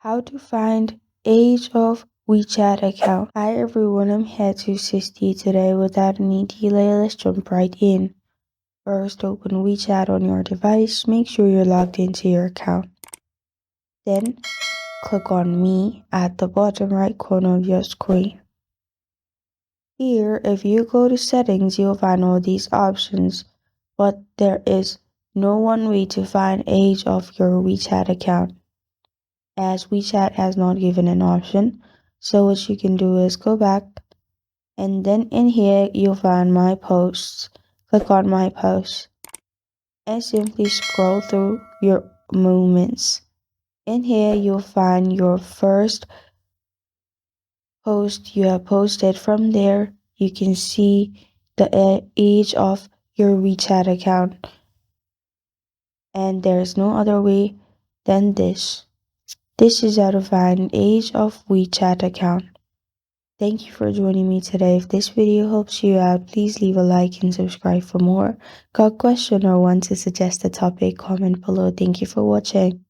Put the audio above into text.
How to find age of WeChat account. Hi everyone, I'm here to assist you today. Without any delay, let's jump right in. First, open WeChat on your device. Make sure you're logged into your account. Then, click on Me at the bottom right corner of your screen. Here, if you go to settings, you'll find all these options, but there is no one way to find age of your WeChat account, as WeChat has not given an option. So what you can do is go back, and then in here you'll find My Posts. Click on My Posts and simply scroll through your movements. In here you'll find your first post you have posted. From there you can see the age of your WeChat account, and there's no other way than this. This is how to find age of WeChat account. Thank you for joining me today. If this video helps you out, please leave a like and subscribe for more. Got a question or want to suggest a topic? Comment below. Thank you for watching.